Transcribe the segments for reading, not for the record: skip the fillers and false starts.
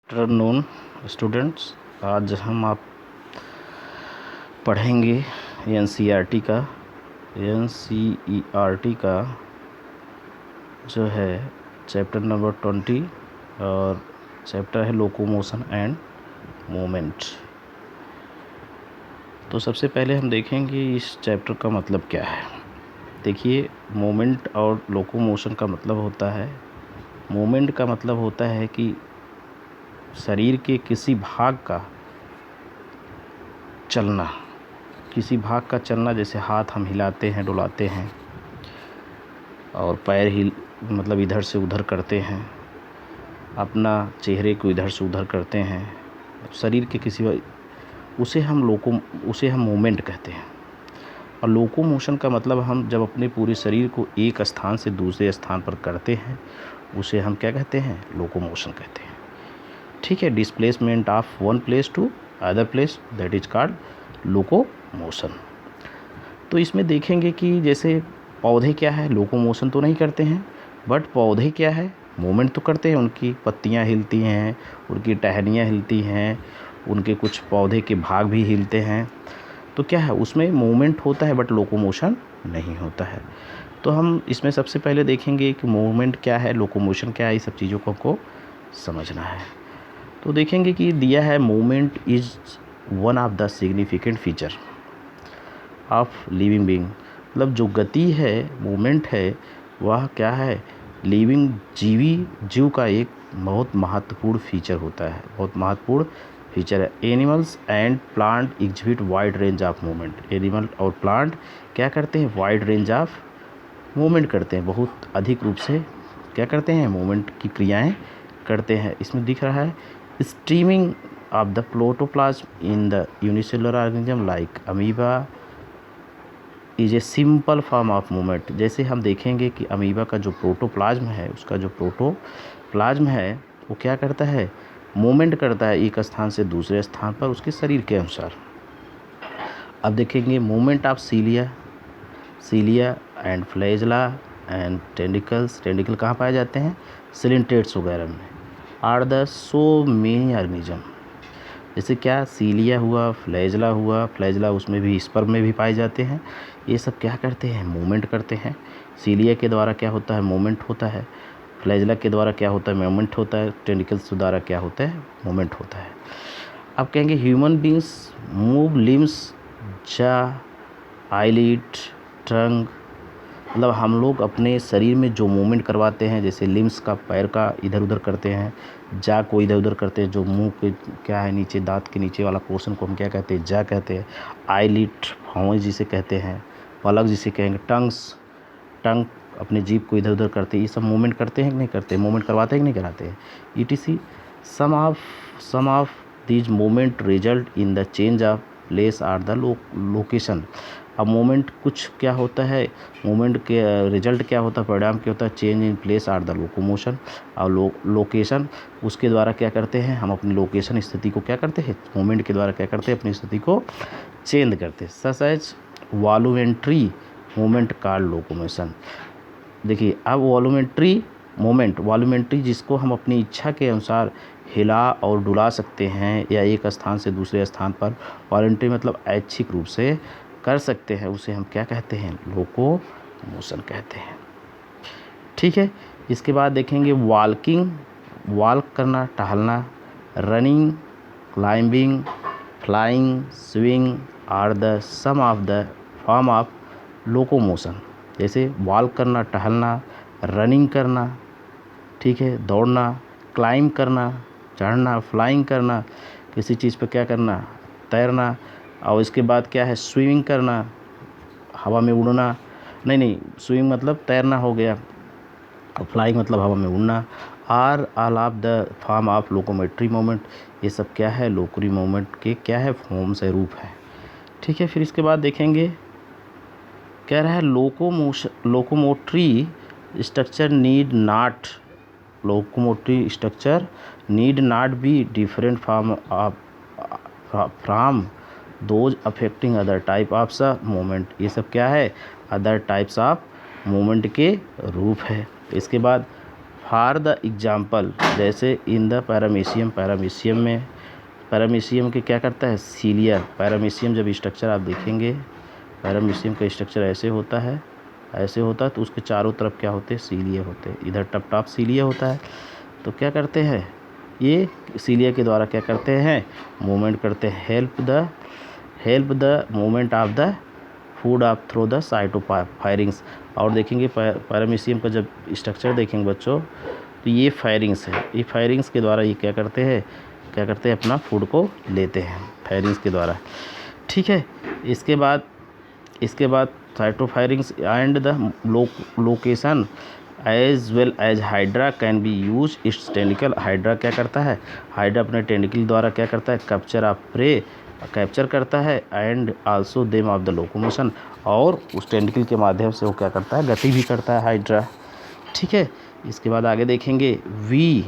Afternoon students, आज हम आप पढ़ेंगे एनसीईआरटी का जो है चैप्टर नंबर 20 और चैप्टर है लोकोमोशन एंड मूवमेंट। तो सबसे पहले हम देखेंगे इस चैप्टर का मतलब क्या है। देखिए, मूवमेंट और लोकोमोशन का मतलब होता है, मूवमेंट का मतलब होता है कि शरीर के किसी भाग का चलना, जैसे हाथ हम हिलाते हैं, डुलाते हैं, और पैर मतलब इधर से उधर करते हैं, अपना चेहरे को इधर से उधर करते हैं, शरीर के उसे हम मूवमेंट कहते हैं। और लोकोमोशन का मतलब हम जब अपने पूरे शरीर को एक स्थान से दूसरे स्थान पर करते हैं, उसे हम क्या कहते हैं? लोकोमोशन कहते हैं। ठीक है, displacement of one place to other place, that is called locomotion. तो इसमें देखेंगे कि जैसे पौधे क्या है, लोकोमोशन तो नहीं करते हैं, बट पौधे क्या है, मूवमेंट तो करते हैं। उनकी पत्तियां हिलती हैं, उनकी टहनियाँ हिलती हैं, उनके कुछ पौधे के भाग भी हिलते हैं। तो क्या है, उसमें मूवमेंट होता है बट लोकोमोशन नहीं होता है। तो हम इसमें सबसे पहले देखेंगे कि मूवमेंट क्या है, लोकोमोशन क्या है, ये सब चीज़ों को हमको समझना है। तो देखेंगे कि दिया है, movement is one of the significant feature of living being. मतलब जो गति है, मूवमेंट है, वह क्या है, लिविंग जीव का एक बहुत महत्वपूर्ण फीचर होता है, बहुत महत्वपूर्ण फीचर है। Animals and plant exhibit wide range of movement. Animal और प्लांट क्या करते हैं? वाइड रेंज ऑफ मूवमेंट करते हैं, बहुत अधिक रूप से क्या करते हैं? मूवमेंट की क्रियाएं करते हैं। इसमें दिख रहा है, streaming of the protoplasm in the unicellular organism like amoeba is a simple form of movement. जैसे हम देखेंगे कि अमीबा का जो प्रोटोप्लाज्म है, उसका जो प्रोटोप्लाज्म है, वो क्या करता है? मूवमेंट करता है एक स्थान से दूसरे स्थान पर उसके शरीर के अनुसार। अब देखेंगे movement of cilia and flagella and tentacles. Tentacle कहाँ पाए जाते हैं? सिलिंट्रेट्स वगैरह में। Are the so many organism. जैसे क्या, सीलिया हुआ, फ्लैजेला हुआ, फ्लैजेला उसमें भी स्पर्म में भी पाए जाते हैं। ये सब क्या करते हैं? मूवमेंट करते हैं। सीलिया के द्वारा क्या होता है? मूवमेंट होता है। फ्लैजेला के द्वारा क्या होता है? मूवमेंट होता है। टेंडिकल्स के द्वारा क्या होता है? मूवमेंट होता है। अब कहेंगे ह्यूमन बींग्स मूव लिम्स, जा, आईलिड, ट्रंक। मतलब हम लोग अपने शरीर में जो मूवमेंट करवाते हैं, जैसे लिम्स का, पैर का इधर उधर करते हैं, जा को इधर उधर करते हैं, जो मुंह के क्या है, नीचे दांत के नीचे वाला पोर्शन को हम क्या कहते हैं? जा कहते हैं। आईलिड, भौं जिसे कहते हैं, पलक जिसे कहेंगे, टंग अपने जीभ को इधर उधर करते हैं। ये सब मूवमेंट करते हैं कि नहीं करते? मूवमेंट करवाते हैं कि नहीं कराते हैं? ETC some of these movement result in the change of place or the location. अब मूवमेंट कुछ क्या होता है, मूवमेंट के रिजल्ट क्या होता है, परिणाम क्या होता है? Change in place or the locomotion. और लोकेशन, उसके द्वारा क्या करते हैं हम? अपनी लोकेशन, स्थिति को क्या करते हैं? मूवमेंट के द्वारा क्या करते हैं? अपनी स्थिति को चेंज करते हैं। Such as voluntary movement called locomotion. देखिए, अब वॉल्यूमेंट्री जिसको हम अपनी इच्छा के अनुसार हिला और डुला सकते हैं, या एक स्थान से दूसरे स्थान पर वॉलंटरी मतलब ऐच्छिक रूप से कर सकते हैं, उसे हम क्या कहते हैं? लोकोमोशन कहते हैं। ठीक है, इसके बाद देखेंगे वॉक करना, टहलना, running, climbing, flying, swing are the some of the form of locomotion. जैसे वॉक करना, टहलना, रनिंग करना, ठीक है, दौड़ना, क्लाइंब करना, चढ़ना, फ्लाइंग करना, किसी चीज़ पर क्या करना? तैरना। और इसके बाद क्या है? स्विमिंग करना, हवा में उड़ना। नहीं, स्विमिंग मतलब तैरना हो गया, और फ्लाइंग मतलब हवा में उड़ना। Are all of the form of locomotory movement. ये सब क्या है? लोकोरी मूवमेंट के क्या है? फॉर्म से रूप है। ठीक है, फिर इसके बाद देखेंगे, कह रहा है locomotory structure need not be different from those affecting other type of movement. ये सब क्या है? अदर टाइप्स ऑफ मूवमेंट के रूप है। इसके बाद फॉर द एग्जाम्पल, जैसे इन द पैरामीशियम, पैरामीशियम के क्या करता है, सीलिया। पैरामीशियम जब स्ट्रक्चर आप देखेंगे, पैरामीशियम का स्ट्रक्चर ऐसे होता है, तो उसके चारों तरफ क्या होते हैं, सीलिया होते हैं। इधर टप सीलिया होता है। तो क्या करते हैं, ये सीलिया के द्वारा क्या करते हैं, मूवमेंट करते हैं, help the movement of the food of through the cytopharynges. और देखेंगे पैरामीशियम का जब स्ट्रक्चर देखेंगे बच्चों, तो ये फायरिंग्स है, ये फायरिंग्स के द्वारा ये क्या करते हैं अपना फूड को लेते हैं, फायरिंग्स के द्वारा। ठीक है। इसके बाद cytopharynges and the location as well as hydra can be use its tentacle. Hydra क्या करता है, हाइड्रा अपने टेंटिकल द्वारा क्या करता है, कैप्चर करता है, and also them of the locomotion, और उस टेंटिकल के माध्यम से वो क्या करता है, गति भी करता है हाइड्रा। ठीक है। इसके बाद आगे देखेंगे, we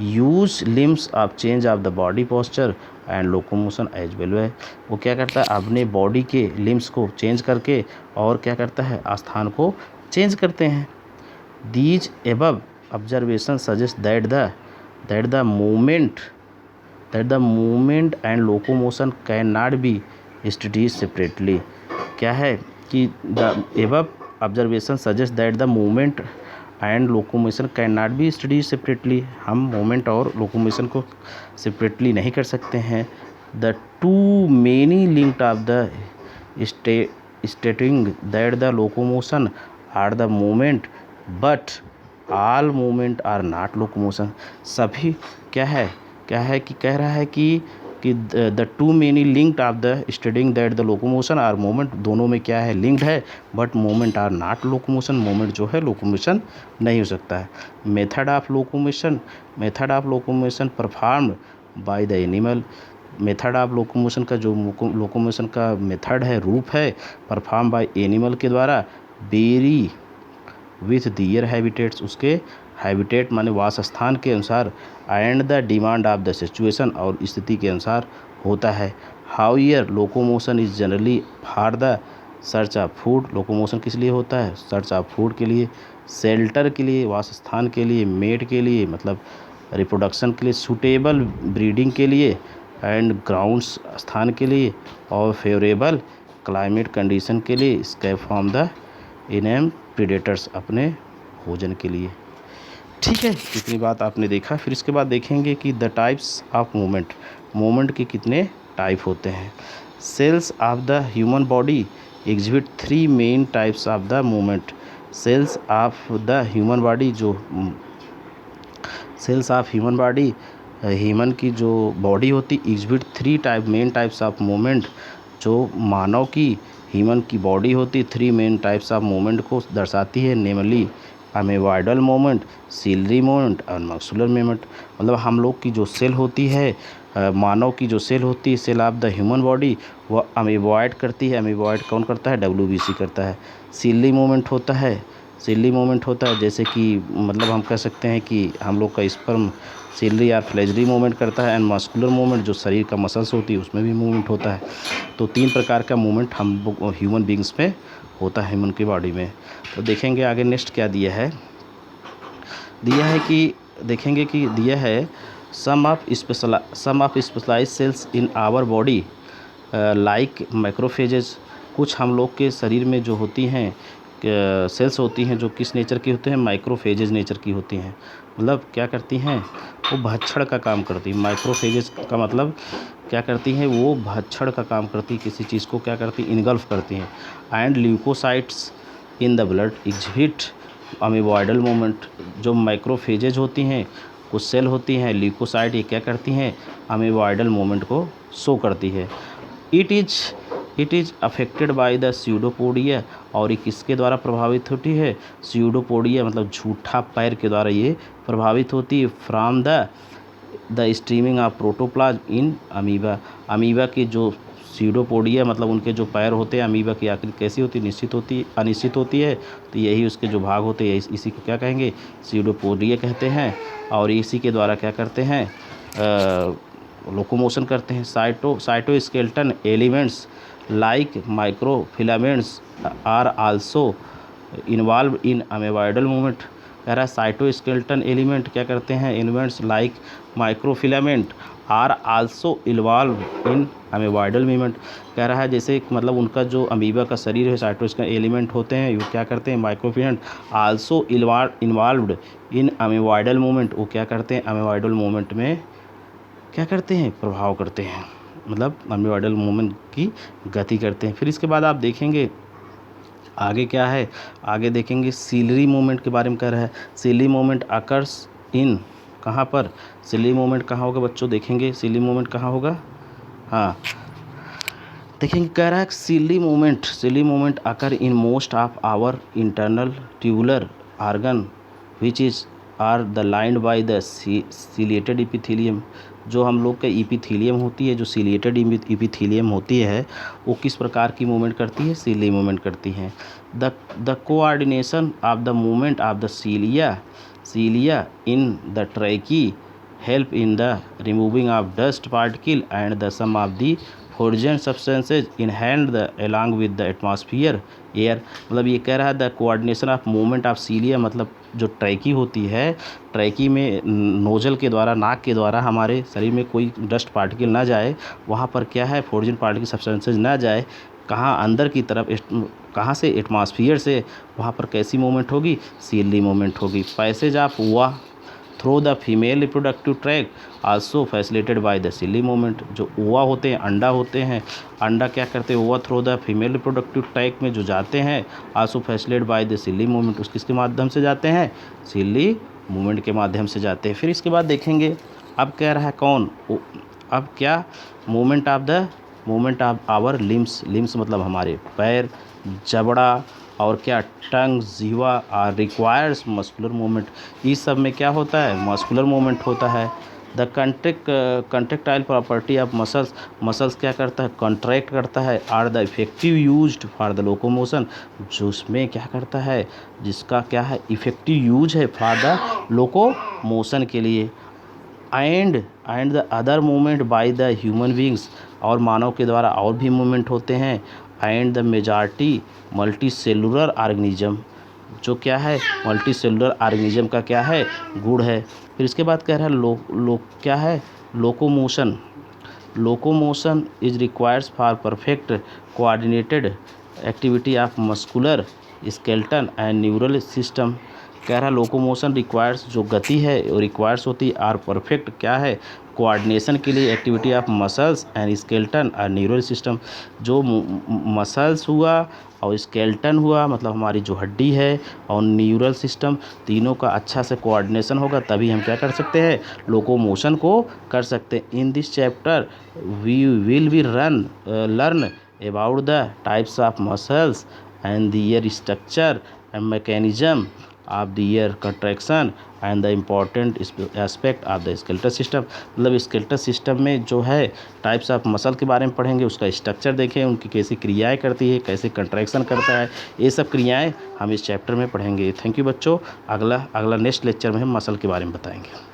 use limbs of change of the body posture and locomotion as well. वो क्या करता है, अपने बॉडी के लिम्स को चेंज करके और क्या करता है, स्थान को चेंज करते हैं। These above observation suggest that the movement and locomotion can not be studies separately. क्या है कि the above observation suggest that the movement and locomotion can not be studies separately. हम मूवमेंट और लोकोमोशन को separately नहीं कर सकते हैं। The too many linked of the stating that the locomotion are the movement but all movement are not locomotion. सभी क्या है कि कह रहा है कि the too many linked of the studying that the locomotion are movement, दोनों में क्या है, लिंक्ड है, but movement are not locomotion, movement जो है लोकोमोशन नहीं हो सकता है। Method of locomotion performed by the animal. Method of locomotion का जो लोकोमोशन का मेथड है, रूप है, परफॉर्म बाय एनिमल के द्वारा, वेरी विथ दियर हैबिटेट्स, उसके हैबिटेट माने वास स्थान के अनुसार, and the demand of the situation, और स्थिति के अनुसार होता है। However locomotion is generally for the search of food. Locomotion किस लिए होता है, सर्च ऑफ फूड के लिए, शेल्टर के लिए, वास स्थान के लिए, मेट के लिए मतलब रिप्रोडक्शन के लिए, सूटेबल ब्रीडिंग के लिए, एंड ग्राउंड्स स्थान के लिए, और फेवरेबल क्लाइमेट कंडीशन के लिए, एस्केप फ्रॉम द इनएम प्रीडेटर्स, अपने भोजन के लिए। ठीक है, इतनी बात आपने देखा। फिर इसके बाद देखेंगे कि द टाइप्स ऑफ मूवमेंट के कितने टाइप होते हैं। Cells of the human body exhibit 3 main types of the movement. Cells of the human body, जो cells of human body, human की जो बॉडी होती, exhibit 3 main types of movement. जो मानव की ह्यूमन की बॉडी होती, 3 मेन टाइप्स ऑफ मूवमेंट को दर्शाती है, नेमली अमीबॉइडल मूवमेंट, सिलरी मूवमेंट और मस्कुलर मूवमेंट। मतलब हम लोग की जो सेल होती है, मानव की जो सेल होती है, cell of the human body, वह अमीबॉइड करती है। अमीबॉइड कौन करता है, WBC करता है। सिलरी मूवमेंट होता है, जैसे कि मतलब हम कह सकते हैं कि हम लोग का स्पर्म सिलरी या फ्लैजरी मूवमेंट करता है। एंड मस्कुलर मूवमेंट, जो शरीर का मसल्स होती है उसमें भी मूवमेंट होता है। तो 3 प्रकार का मूवमेंट हम ह्यूमन बींग्स में होता है, ह्यूमन की बॉडी में। तो देखेंगे आगे नेक्स्ट क्या दिया है कि देखेंगे कि दिया है some of specialise cells in our body like macrophages. कुछ हम लोग के शरीर में जो होती हैं सेल्स होती हैं, जो किस नेचर की होते हैं, माइक्रोफेजेस नेचर की होती हैं। मतलब क्या करती हैं, वो भक्षण का काम करती है। माइक्रोफेजेस का मतलब क्या करती हैं, वो भक्षण का काम करती है, किसी चीज़ को क्या करती है, इनगल्फ करती हैं। And leucocytes in the blood exhibit amoeboidal movement. जो माइक्रोफेजेज होती हैं, कुछ सेल होती हैं ल्यूकोसाइट, ये क्या करती हैं, अमीबॉइडल मूवमेंट को शो करती है। It is affected by the pseudopodia. और ये किसके द्वारा प्रभावित होती है, स्यूडोपोडिया मतलब झूठा पैर के द्वारा ये प्रभावित होती है। From the streaming of protoplasm in amoeba. Amoeba की जो स्यूडोपोडिया मतलब उनके जो पैर होते हैं, अमीबा की आकृति कैसी होती है, अनिश्चित होती है। तो यही उसके जो भाग होते हैं, इसी को क्या कहेंगे, स्यूडोपोडिया कहते हैं। और इसी के द्वारा क्या करते हैं, लोकोमोशन करते हैं। Cytoskeleton elements like microfilaments are also involve in amoeboidal movement. कह रहा है साइटोस्केलेटन एलिमेंट क्या करते हैं, elements like microfilament are also involve in amoeboidal movement. कह रहा है जैसे मतलब उनका जो अमीबा का शरीर है, साइटोस्केलेटन एलिमेंट होते हैं, वो क्या करते हैं, microfilament also involved in amoeboidal movement, वो क्या करते हैं, अमीबॉइडल मूवमेंट में क्या करते हैं, प्रभाव करते हैं, मतलब अमीबॉइडल मूवमेंट की गति करते हैं। फिर इसके बाद आप देखेंगे आगे क्या है, आगे देखेंगे सीलरी मूवमेंट के बारे में कह रहा है। सीलरी मूवमेंट अकर्स इन, कहाँ पर, सीलरी मूवमेंट कहाँ होगा बच्चों, देखेंगे सीलरी मूवमेंट कहाँ होगा, हाँ देखेंगे, कह रहा है ciliary movement occur in most of our internal tubular organ which is are the lined by the ciliated epithelium. जो हम लोग का इपिथीलियम होती है, जो सीलिएटेड इपिथीलियम होती है, वो किस प्रकार की मूवमेंट करती है, सीलरी मूवमेंट करती है। The coordination of the movement of the cilia in the trachea help in the removing of dust particle and the some of the foreign substances inhaled along with the atmosphere air। मतलब ये कह रहा है the coordination of movement of सीलिया, मतलब जो ट्रैकी होती है, ट्रैकी में नोजल के द्वारा, नाक के द्वारा हमारे शरीर में कोई डस्ट पार्टिकल ना जाए, वहाँ पर क्या है, फोर्जिन पार्टिकल सब्सटेंसेज ना जाए, कहाँ अंदर की तरफ, कहाँ से, एटमॉस्फियर से, वहाँ पर कैसी मूवमेंट होगी, सीलरी मूवमेंट होगी। पैसेज ऑफ ओवा through the female reproductive tract also facilitated by the ciliary movement. जो ओवा होते हैं, अंडा होते हैं, अंडा क्या करते हैं, ओवा through the female reproductive tract में जो जाते हैं, also facilitated by the ciliary movement, उस किसके माध्यम से जाते हैं, सीलरी मूवमेंट के माध्यम से जाते हैं। फिर इसके बाद देखेंगे अब कह रहा है कौन, अब क्या, मूवमेंट ऑफ आवर लिम्स मतलब हमारे पैर, जबड़ा और क्या, टंग, जीवा आर रिक्वायर्स मस्कुलर मूवमेंट। इस सब में क्या होता है, मस्कुलर मूवमेंट होता है। The contractile property of muscles क्या करता है, कॉन्ट्रैक्ट करता है, are the effective used for the locomotion, जो उसमें क्या करता है, जिसका क्या है, इफेक्टिव यूज है फॉर द लोकोमोशन के लिए। And the other movement by the human beings, और मानव के द्वारा और भी मूवमेंट होते हैं। And the majority multi cellular organism, जो क्या है, मल्टी सेलुलर ऑर्गेनिज्म का क्या है, गुण है। फिर इसके बाद कह रहा है क्या है, locomotion is requires for perfect coordinated activity of muscular skeleton and neural system. कह रहा है लोकोमोशन रिक्वायर्स, जो गति है वो रिक्वायर्स होती है, और परफेक्ट क्या है, कोऑर्डिनेशन के लिए activity of muscles and skeleton और न्यूरल सिस्टम। जो मसल्स हुआ और स्केलेटन हुआ, मतलब हमारी जो हड्डी है, और न्यूरल सिस्टम, तीनों का अच्छा से कोऑर्डिनेशन होगा, तभी हम क्या कर सकते हैं, लोकोमोशन को कर सकते हैं। In this chapter we will be learn about the types of muscles and their structure and mechanism of the ear contraction and the important aspect of the skeletal system. मतलब स्केलेटल सिस्टम में जो है types of muscle के बारे में पढ़ेंगे, उसका structure देखें, उनकी कैसी क्रियाएं करती है, कैसे कंट्रैक्शन करता है, ये सब क्रियाएं हम इस चैप्टर में पढ़ेंगे। थैंक यू बच्चों। अगला नेक्स्ट लेक्चर में हम मसल के बारे में बताएंगे।